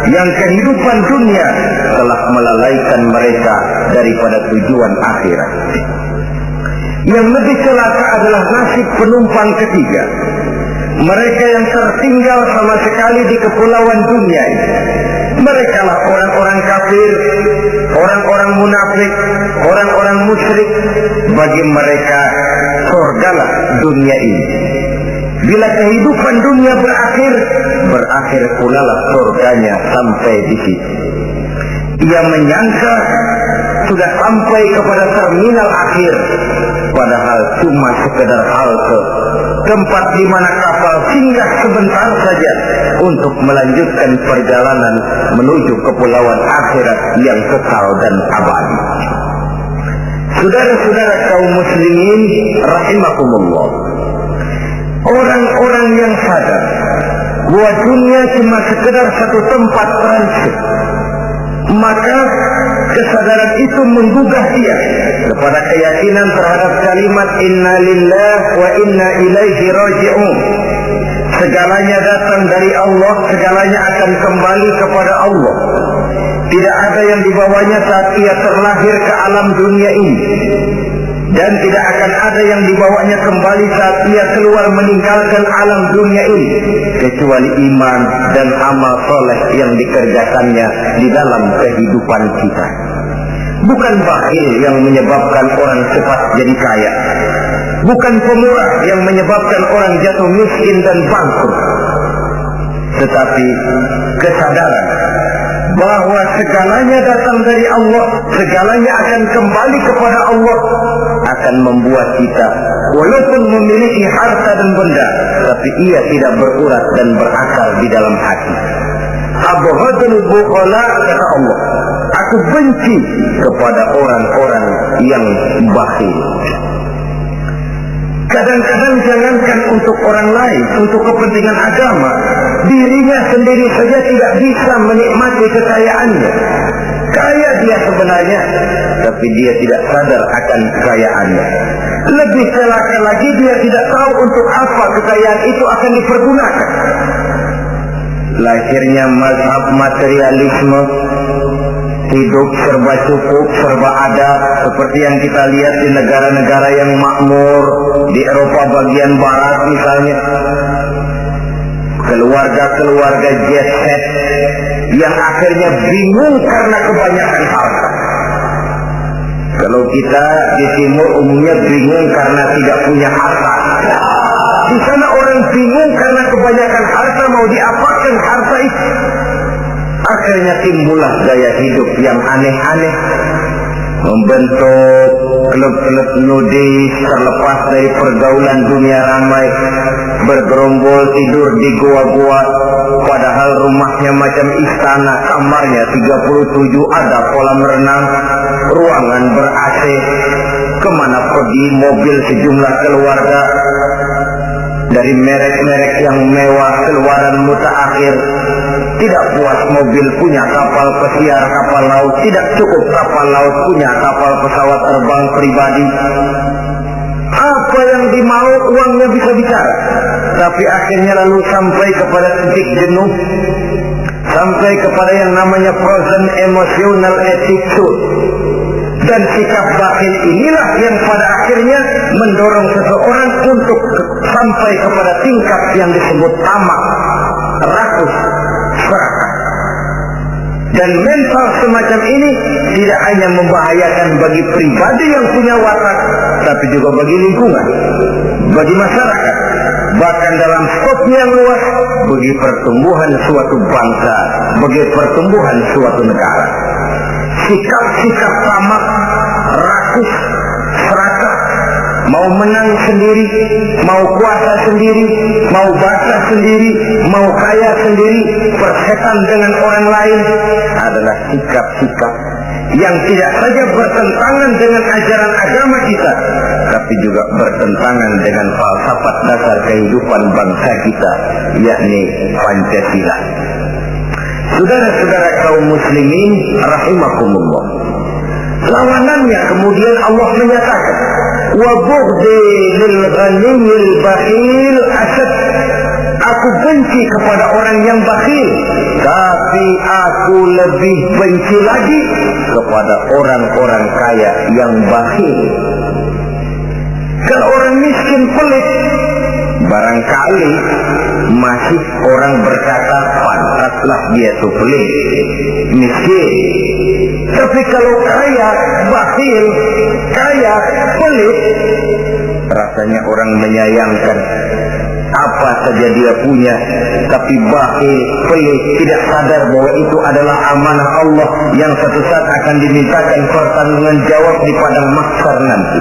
yang kehidupan dunia telah melalaikan mereka daripada tujuan akhirat. Yang lebih celaka adalah nasib penumpang ketiga. Mereka yang tertinggal sama sekali di kepulauan dunia ini. Mereka lah orang-orang kafir, orang-orang munafik, orang-orang musyrik. Bagi mereka surgalah dunia ini. Bila kehidupan dunia berakhir pula lah surganya sampai di situ. Ia menyangka sudah sampai kepada terminal akhir, padahal cuma sekedar halte, tempat di mana kapal singgah sebentar saja untuk melanjutkan perjalanan menuju kepulauan akhirat yang kekal dan abadi. Saudara-saudara kaum muslimin rahimakumullah, orang-orang yang sadar bahwa dunia cuma sekedar satu tempat transit, maka kesadaran itu menggugah dia kepada keyakinan terhadap kalimat inna lillah wa inna ilaihi raji'un. Segalanya datang dari Allah, segalanya akan kembali kepada Allah. Tidak ada yang dibawanya saat ia terlahir ke alam dunia ini, dan tidak akan ada yang dibawanya kembali saat ia keluar meninggalkan alam dunia ini, kecuali iman dan amal soleh yang dikerjakannya di dalam kehidupan kita. Bukan bakhil yang menyebabkan orang cepat jadi kaya, bukan pemurah yang menyebabkan orang jatuh miskin dan bangkrut, tetapi kesadaran bahwa segalanya datang dari Allah, segalanya akan kembali kepada Allah, akan membuat kita walaupun memiliki harta dan benda, tapi ia tidak berurat dan berakar di dalam hati. Abghadul bukhala, kata Allah, aku benci kepada orang-orang yang bakhil. Kadang-kadang jangankan untuk orang lain, untuk kepentingan agama, dirinya sendiri saja tidak bisa menikmati kekayaannya. Kaya dia sebenarnya, tapi dia tidak sadar akan kekayaannya. Lebih celaka lagi, dia tidak tahu untuk apa kekayaan itu akan dipergunakan. Lahirnya mazhab materialisme, hidup serba cukup, serba ada, seperti yang kita lihat di negara-negara yang makmur, di Eropa bagian barat misalnya. Keluarga-keluarga jet set yang akhirnya bingung karena kebanyakan harta. Kalau kita di timur umumnya bingung karena tidak punya harta. Di sana orang bingung karena kebanyakan harta, mau diapakan harta itu. Akhirnya timbullah gaya hidup yang aneh-aneh, membentuk klub-klub nudis terlepas dari pergaulan dunia ramai, bergerombol tidur di gua-gua, padahal rumahnya macam istana, kamarnya 37, ada kolam renang, ruangan ber-AC, kemana pergi mobil sejumlah keluarga, dari merek-merek yang mewah, keluaran mutaakhir. Tidak puas mobil, punya kapal pesiar, kapal laut. Tidak cukup kapal laut, punya kapal pesawat terbang pribadi. Apa yang dimau, uangnya bisa bicara. Tapi akhirnya lalu sampai kepada titik jenuh, sampai kepada yang namanya frozen emotional attitude. Dan sikap bakhil inilah yang pada akhirnya mendorong seseorang untuk sampai kepada tingkat yang disebut tamak, rakus, serakah. Dan mental semacam ini tidak hanya membahayakan bagi pribadi yang punya watak, tapi juga bagi lingkungan, bagi masyarakat, bahkan dalam skopnya yang luas, bagi pertumbuhan suatu bangsa, bagi pertumbuhan suatu negara. Sikap-sikap tamak, rakus, serakah, mau menang sendiri, mau kuasa sendiri, mau basah sendiri, mau kaya sendiri, persetan dengan orang lain, adalah sikap-sikap yang tidak saja bertentangan dengan ajaran agama kita, tapi juga bertentangan dengan falsafat dasar kehidupan bangsa kita, yakni Pancasila. Saudara-saudara kaum muslimin rahimakumullah, lawanannya kemudian Allah menyatakan, wa bughdi lil ghaniyil bakhil asad. Aku benci kepada orang yang bakhil, tapi aku lebih benci lagi kepada orang-orang kaya yang bakhil. Kalau orang miskin pelit, barangkali masih orang berkata pantaslah dia tuh pelit, miskin. Tapi kalau kaya, bakhil, kaya, pelit, rasanya orang menyayangkan. Apa saja dia punya, tapi bakhil, pelit, tidak sadar bahwa itu adalah amanah Allah yang satu saat akan dimintakan pertanggungan jawab di padang mahsyar nanti.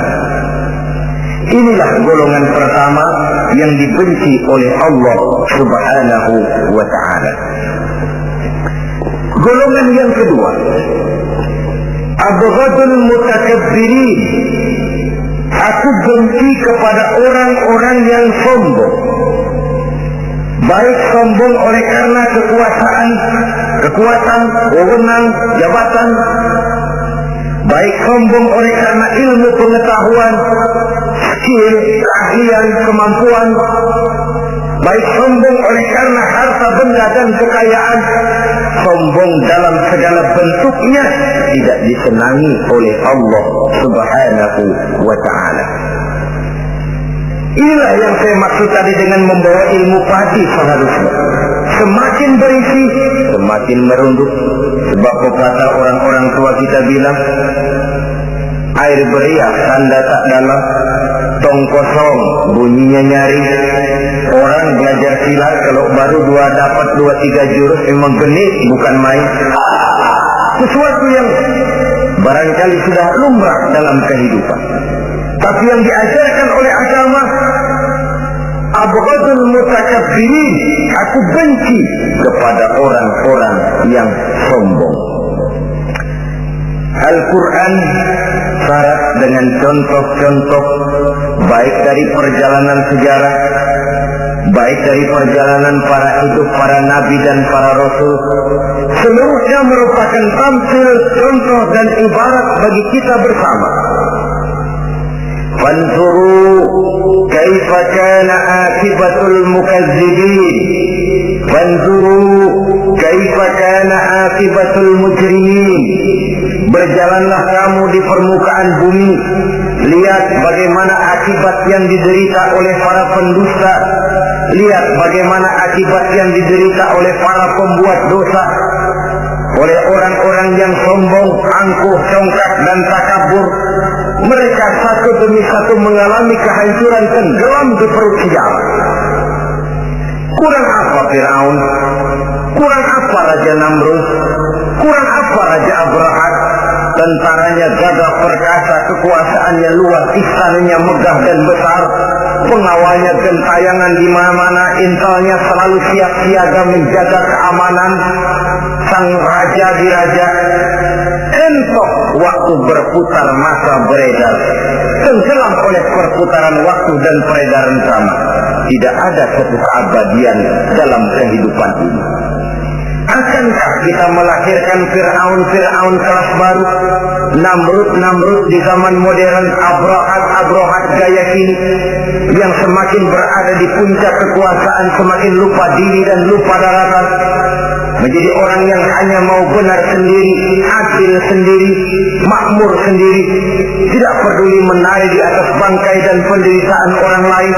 Inilah golongan pertama yang dibenci oleh Allah Subhanahu wa ta'ala. Golongan yang kedua, abghadul mutakabbirin. Aku benci kepada orang-orang yang sombong. Baik sombong oleh karena kekuatan, wewenang, jabatan. Baik sombong oleh karena ilmu pengetahuan, skill, keahlian, kemampuan. Baik sombong oleh karena harta benda dan kekayaan. Sombong dalam segala bentuknya tidak disenangi oleh Allah Subhanahu wa ta'ala. Inilah yang saya maksud tadi dengan membawa ilmu padi seharusnya. Semakin berisi, semakin merunduk. Sebab pepatah orang-orang tua kita bilang, air beriak tanda tak dalam, tong kosong bunyinya nyari. Orang belajar silat kalau baru dapat 2-3 jurus memang genit, bukan main. Sesuatu yang barangkali sudah lumrah dalam kehidupan. Tapi yang diajarkan oleh agama, abghadul mutakabbirin, aku benci kepada orang-orang yang sombong. Al-Quran syarat dengan contoh-contoh baik dari perjalanan sejarah, baik dari perjalanan para hidup para nabi dan para rasul. Seluruhnya merupakan tampil, contoh dan ibarat bagi kita bersama. Fanzuru kaifa kana akibatul mukazzibin, fanzuru kaifa kana akibatul mujrimin. Berjalanlah kamu di permukaan bumi, lihat bagaimana akibat yang diderita oleh para pendusta, lihat bagaimana akibat yang diderita oleh para pembuat dosa, oleh orang-orang yang sombong, angkuh, congkak dan takabur. Mereka satu demi satu mengalami kehancuran tenggelam di perut sejarah. Kurang apa Fir'aun? Kurang apa Raja Namrud? Kurang apa Raja Abrahat? Tentaranya gagah perkasa, kekuasaannya luas, istananya megah dan besar, pengawalnya gentayangan di mana-mana, intelnya selalu siap siaga menjaga keamanan. Sang raja diraja, entok waktu berputar masa beredar, tenggelam oleh perputaran waktu dan peredaran zaman. Tidak ada satu keabadian dalam kehidupan ini. Akankah kita melahirkan Fir'aun kelas baru, Namrud di zaman modern, Abrahat gaya kini, yang semakin berada di puncak kekuasaan semakin lupa diri dan lupa daratan? menjadi orang yang hanya mau benar sendiri, adil sendiri, makmur sendiri, tidak peduli menari di atas bangkai dan penderitaan orang lain?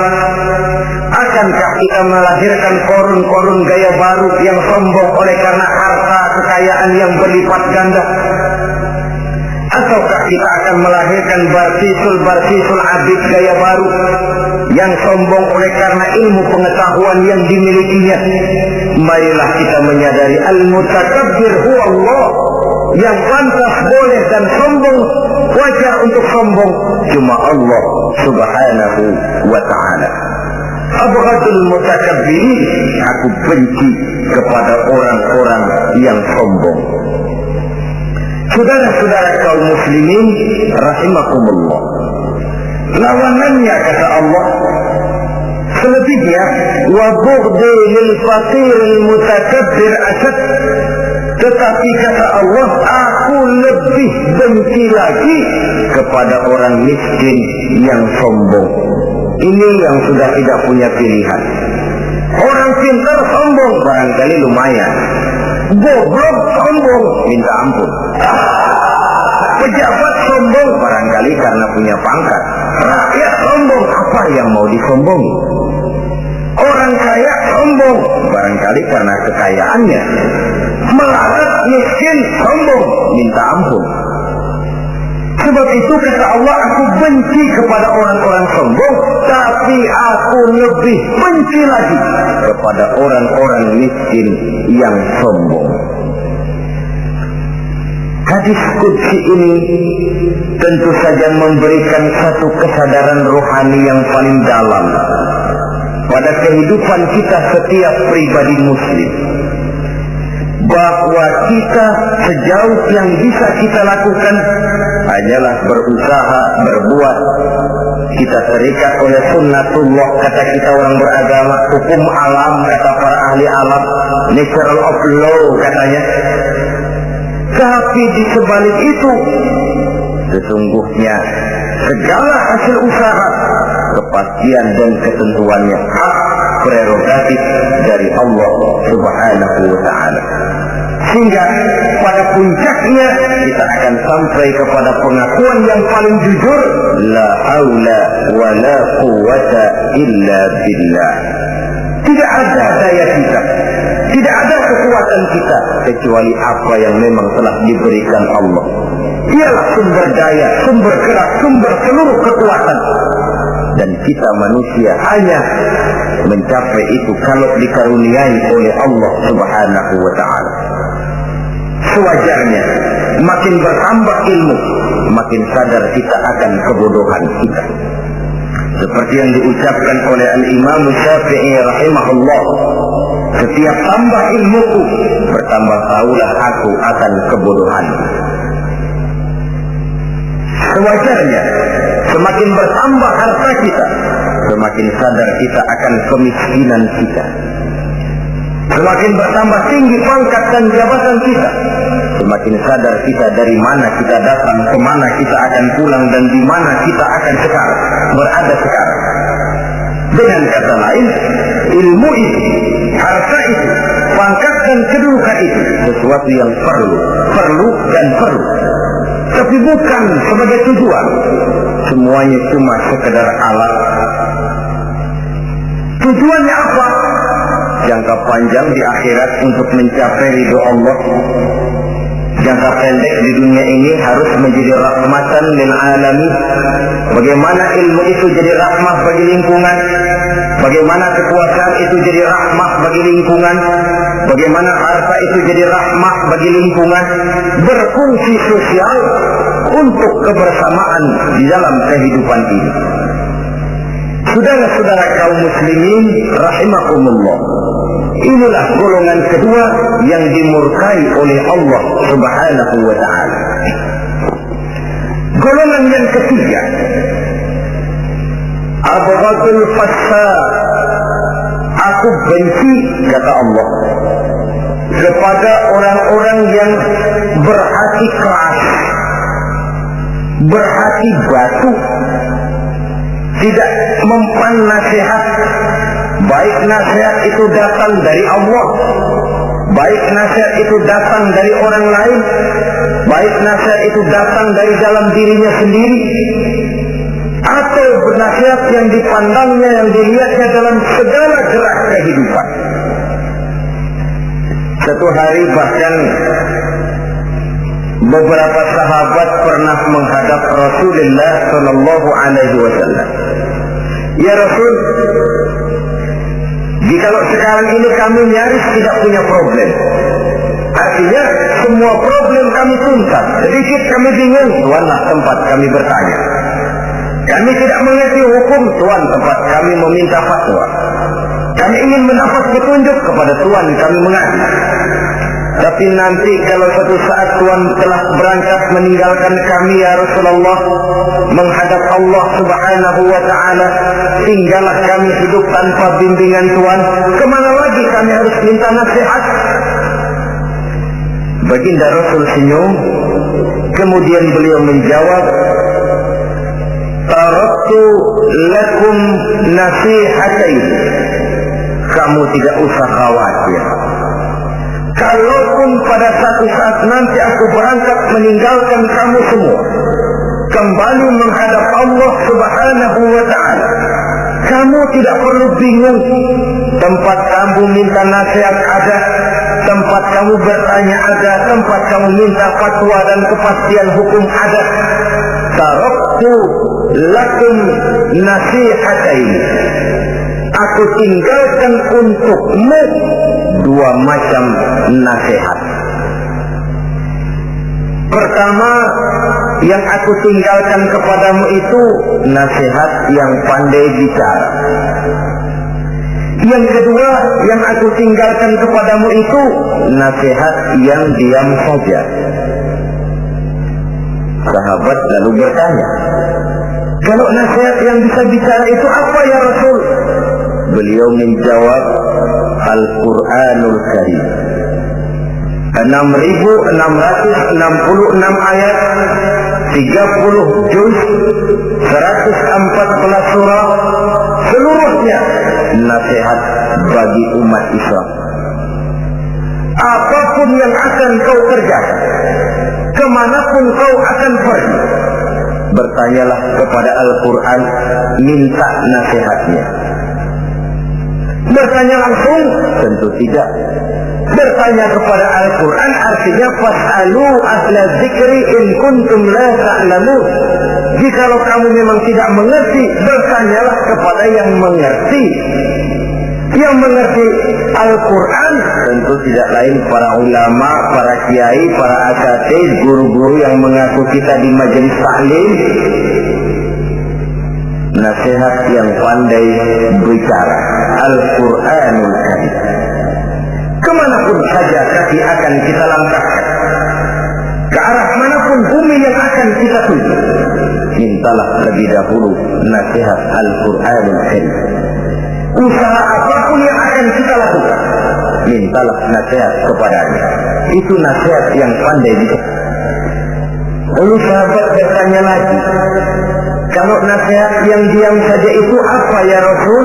Akankah kita melahirkan korun-korun gaya baru yang sombong oleh karena harta kekayaan yang berlipat ganda? Ataukah kita akan melahirkan barsisul abid gaya baru yang sombong oleh karena ilmu pengetahuan yang dimilikinya? Marilah kita menyadari al-mutakabbir huwa Allah, yang pantas, boleh dan sombong, wajar untuk sombong cuma Allah subhanahu wa ta'ala. Abghadul mutakabbirin, aku benci kepada orang-orang yang sombong. Saudara-saudara kaum muslimin rahimakumullah, lawanannya kata Allah selebihnya, wa bughdi lil faqiril mutakabbir asad, tetapi kata Allah, aku lebih benci lagi kepada orang miskin yang sombong. Ini yang sudah tidak punya pilihan. Orang pintar sombong barangkali lumayan, goblok sombong minta ampun, pejabat sombong barangkali karena punya pangkat, rakyat sombong apa yang mau disombongi, orang kaya sombong barangkali karena kekayaannya, melarat miskin sombong minta ampun. Sebab itu kata Allah, aku benci kepada orang-orang sombong, tapi aku lebih benci lagi kepada orang-orang miskin yang sombong. Hadis qudsi ini tentu saja memberikan satu kesadaran rohani yang paling dalam pada kehidupan kita setiap pribadi muslim, bahwa kita sejauh yang bisa kita lakukan hanyalah berusaha berbuat. Kita terikat oleh sunnatullah, kata kita orang beragama, hukum alam kata para ahli alam, natural of law katanya. Tapi di sebalik itu sesungguhnya segala hasil usaha, kepastian dan ketentuannya hak prerogatif dari Allah subhanahu wa ta'ala. Sehingga pada puncaknya kita akan sampai kepada pengakuan yang paling jujur, la haula wa la quwwata illa billah. Tidak ada daya kita, tidak ada kekuatan kita kecuali apa yang memang telah diberikan Allah. Dialah sumber daya, sumber gerak, sumber seluruh kekuatan. Dan kita manusia hanya mencapai itu kalau dikaruniai oleh Allah subhanahu wa ta'ala. Sewajarnya, makin bertambah ilmu, makin sadar kita akan kebodohan kita. Seperti yang diucapkan oleh Al-Imam Syafi'i rahimahullah, setiap tambah ilmuku, bertambah tahulah aku akan kebodohan. Sewajarnya, semakin bertambah harta kita, semakin sadar kita akan kemiskinan kita. Semakin bertambah tinggi pangkat dan jabatan kita, semakin sadar kita dari mana kita datang, kemana kita akan pulang, dan di mana kita akan berada sekarang. Dengan kata lain, ilmu itu, harta itu, pangkat dan kedudukan itu sesuatu yang perlu dan perlu, tapi bukan sebagai tujuan. Semuanya cuma sekedar alat. Tujuannya apa? Jangka panjang di akhirat untuk mencapai ridho Allah. Jangka pendek di dunia ini harus menjadi rahmatan lil alamin. Bagaimana ilmu itu jadi rahmah bagi lingkungan, bagaimana kekuasaan itu jadi rahmah bagi lingkungan, bagaimana harta itu jadi rahmah bagi lingkungan, berfungsi sosial untuk kebersamaan di dalam kehidupan ini. Saudara-saudara kaum muslimin rahimakumullah, inilah golongan kedua yang dimurkai oleh Allah subhanahu wa ta'ala. Golongan yang ketiga, abghadul fasad, aku benci kata Allah kepada orang-orang yang berhati keras, berhati batu, tidak mempan nasihat, baik nasihat itu datang dari Allah baik nasihat itu datang dari orang lain, baik nasihat itu datang dari dalam dirinya sendiri, atau nasihat yang dipandangnya, yang dilihatnya dalam segala gerak kehidupan. Satu hari bahkan beberapa sahabat pernah menghadap Rasulullah Sallallahu Alaihi Wasallam. Ya Rasul, jikalau sekarang ini kami nyaris tidak punya problem, artinya semua problem kami tuntas, sedikit kami bingung, Tuanlah tempat kami bertanya. Kami tidak mengerti hukum, Tuan tempat kami meminta fatwa. Kami ingin mendapat petunjuk, kepada Tuan kami mengadu. Tapi nanti kalau suatu saat Tuan telah berangkat meninggalkan kami ya Rasulullah, menghadap Allah Subhanahu wa ta'ala, tinggallah kami hidup tanpa bimbingan Tuan. Kemana lagi kami harus minta nasihat? Baginda Rasul senyum, kemudian beliau menjawab, taraktu lakum nasihatain. Kamu tidak usah khawatir. Kalaupun pada satu saat nanti aku berangkat meninggalkan kamu semua, kembali menghadap Allah Subhanahu wa ta'ala, kamu tidak perlu bingung. Tempat kamu minta nasihat ada, tempat kamu bertanya ada, tempat kamu minta fatwa dan kepastian hukum ada. Taraktu lakum nasihatain. Aku tinggalkan untukmu dua macam nasihat. Pertama, yang aku tinggalkan kepadamu itu nasihat yang pandai bicara. Yang kedua, yang aku tinggalkan kepadamu itu nasihat yang diam saja. Sahabat lalu bertanya, kalau nasihat yang bisa bicara itu apa ya Rasul? Beliau menjawab, Al-Quranul Karim. 6.666 ayat, 30 juz, 114 surah, seluruhnya nasihat bagi umat Islam. Apapun yang akan kau kerjakan, kemanapun kau akan pergi, bertanyalah kepada Al-Quran, minta nasihatnya. Bertanya langsung? Tentu tidak. Bertanya kepada Al-Quran artinya fas'alu ahla dzikri in kuntum la ta'lamun. Jikalau kamu memang tidak mengerti, bertanyalah kepada yang mengerti. Yang mengerti Al-Quran tentu tidak lain para ulama, para kiai, para asatidz, guru-guru yang mengaku kita di majelis taklim. Nasihat yang pandai bicara, Al-Quranul Karim. Kemanapun saja kaki akan kita langkahkan, ke arah manapun bumi yang akan kita tuju, mintalah lebih dahulu nasihat Al-Quranul Karim. Usaha apapun yang akan kita lakukan, mintalah nasihat kepadanya. Itu nasihat yang pandai bicara. Lalu sahabat bertanya lagi, kalau nasihat yang diam saja itu apa ya Rasul?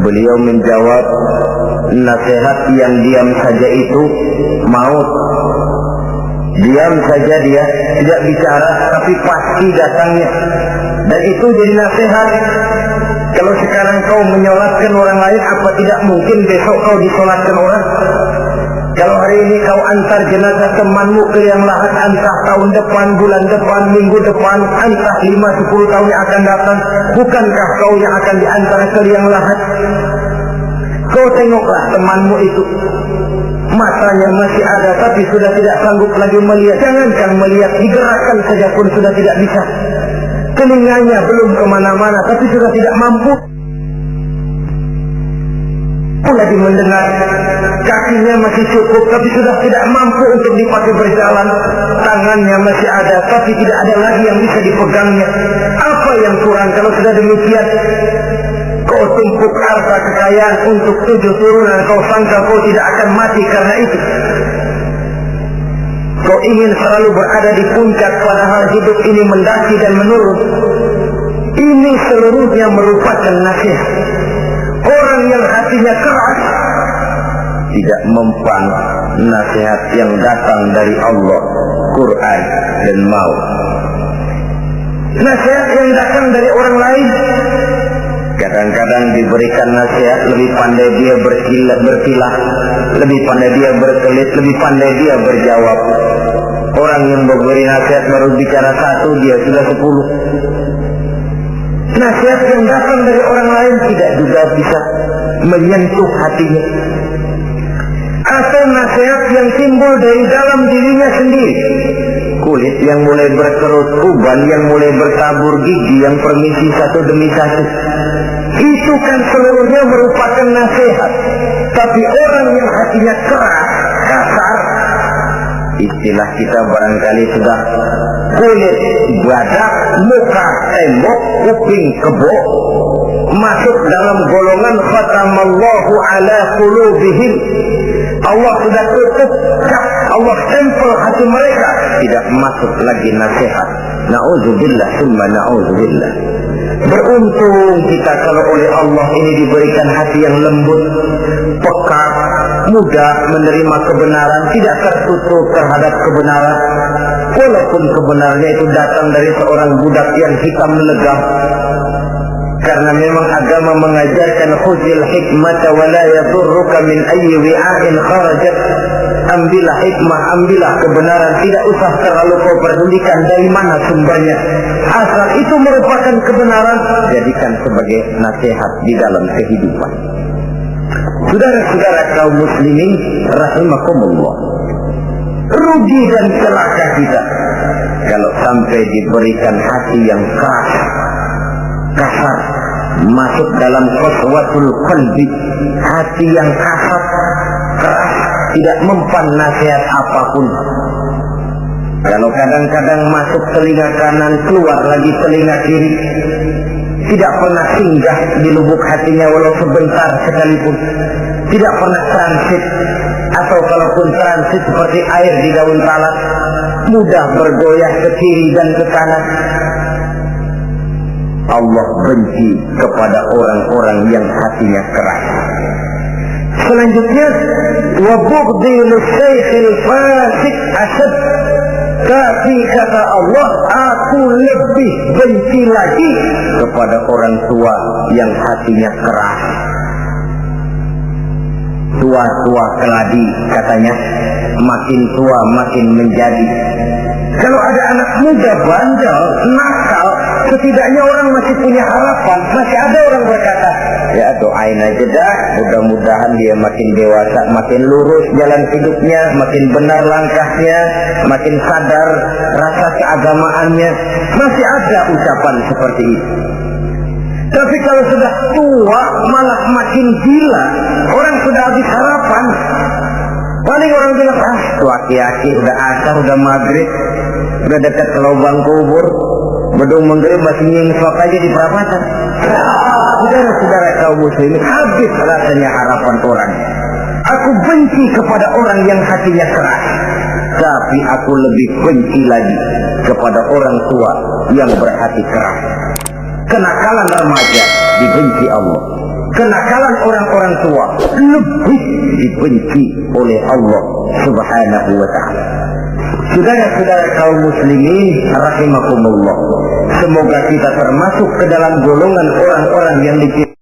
Beliau menjawab, nasihat yang diam saja itu maut. Diam saja dia, tidak bicara, tapi pasti datangnya. Dan itu jadi nasihat. Kalau sekarang kau menyolatkan orang lain, apa tidak mungkin besok kau disolatkan orang? Kalau hari ini kau antar jenazah temanmu ke yang lahat, entah tahun depan, bulan depan, minggu depan, entah 5-10 tahun yang akan datang, bukankah kau yang akan diantar ke yang lahat? Kau tengoklah temanmu itu, matanya masih ada tapi sudah tidak sanggup lagi melihat. Jangankan melihat, digerakkan saja pun sudah tidak bisa. Telinganya belum kemana-mana tapi sudah tidak mampu lagi mendengar. Kakinya masih cukup tapi sudah tidak mampu untuk dipakai berjalan. Tangannya masih ada tapi tidak ada lagi yang bisa dipegangnya. Apa yang kurang kalau sudah demikian? Kau tumpuk harta kekayaan untuk 7 turunan, kau sangka kau tidak akan mati karena itu. Kau ingin selalu berada di puncak, padahal hidup ini mendaki dan menurun. Ini seluruhnya merupakan nasihat. Orang yang hatinya keras, tidak mempan nasihat yang datang dari Allah, Quran dan mau. Nasihat yang datang dari orang lain, kadang-kadang diberikan nasihat, lebih pandai dia berkilah, lebih pandai dia berkelit, lebih pandai dia berjawab. Orang yang memberi nasihat baru bicara satu, dia sudah 10. Nasihat yang datang dari orang lain tidak juga bisa menyentuh hatinya. Atau nasihat yang timbul dari dalam dirinya sendiri, kulit yang mulai berkerut, uban yang mulai bertabur, gigi yang permisi satu demi satu, itu kan seluruhnya merupakan nasihat. Tapi orang yang hatinya keras, kasar, istilah kita barangkali sudah kulit badak, muka tembok, kuping kebo, masuk dalam golongan khatamallahu ala qulubihim. Allah sudah tutup kap, Allah stempel hati mereka, tidak masuk lagi nasihat. Na'udzubillah summa na'udzubillah. Beruntung kita kalau oleh Allah ini diberikan hati yang lembut, peka, mudah menerima kebenaran, tidak tertutup terhadap kebenaran. Walaupun kebenarannya itu datang dari seorang budak yang hitam legam. Karena memang agama mengajarkan khuzil hikmata wa la yadurruka min ayyi wi'ain kharajat. Ambillah hikmah, ambillah kebenaran, tidak usah terlalu kau pedulikan dari mana sumbernya. Asal itu merupakan kebenaran, jadikan sebagai nasihat di dalam kehidupan. Saudara-saudara kaum muslimin rahimakumullah, rugi dan celaka kita kalau sampai diberikan hati yang keras, kasar, masuk dalam qaswatul qalbi, hati yang kasar, keras, tidak mempan nasihat apapun. Kalau kadang-kadang masuk telinga kanan, keluar lagi telinga kiri, tidak pernah singgah di lubuk hatinya walau sebentar sekalipun, tidak pernah transit, atau kalaupun transit seperti air di daun talas, mudah bergoyah ke kiri dan ke kanan. Allah benci kepada orang-orang yang hatinya keras. Selanjutnya, wa bughdil syekhil fasik asad. Tapi kata Allah, aku lebih benci lagi kepada orang tua yang hatinya keras. Tua-tua keladi katanya, makin tua makin menjadi. Kalau ada anak muda bandel, nakal, setidaknya orang masih punya harapan. Masih ada orang berkata, ya doain aja dah, mudah-mudahan dia makin dewasa, makin lurus jalan hidupnya, makin benar langkahnya, makin sadar rasa keagamaannya. Masih ada ucapan seperti itu. Tapi kalau sudah tua malah makin gila, orang sudah habis harapan. Paling orang bilang, tua aki-aki, udah asar, udah maghrib, udah dekat ke lubang kubur, bedung maghrib masih nyingsok aja di perapatan. Saudara-saudara kaum muslimin, habis rasanya harapan orang. Aku benci kepada orang yang hatinya keras, tapi aku lebih benci lagi kepada orang tua yang berhati keras. Kenakalan remaja dibenci Allah, kenakalan orang-orang tua lebih dibenci oleh Allah Subhanahu wa ta'ala. Saudara-saudara kaum muslimin rahimakumullah, semoga kita termasuk ke dalam golongan orang-orang yang diciptakan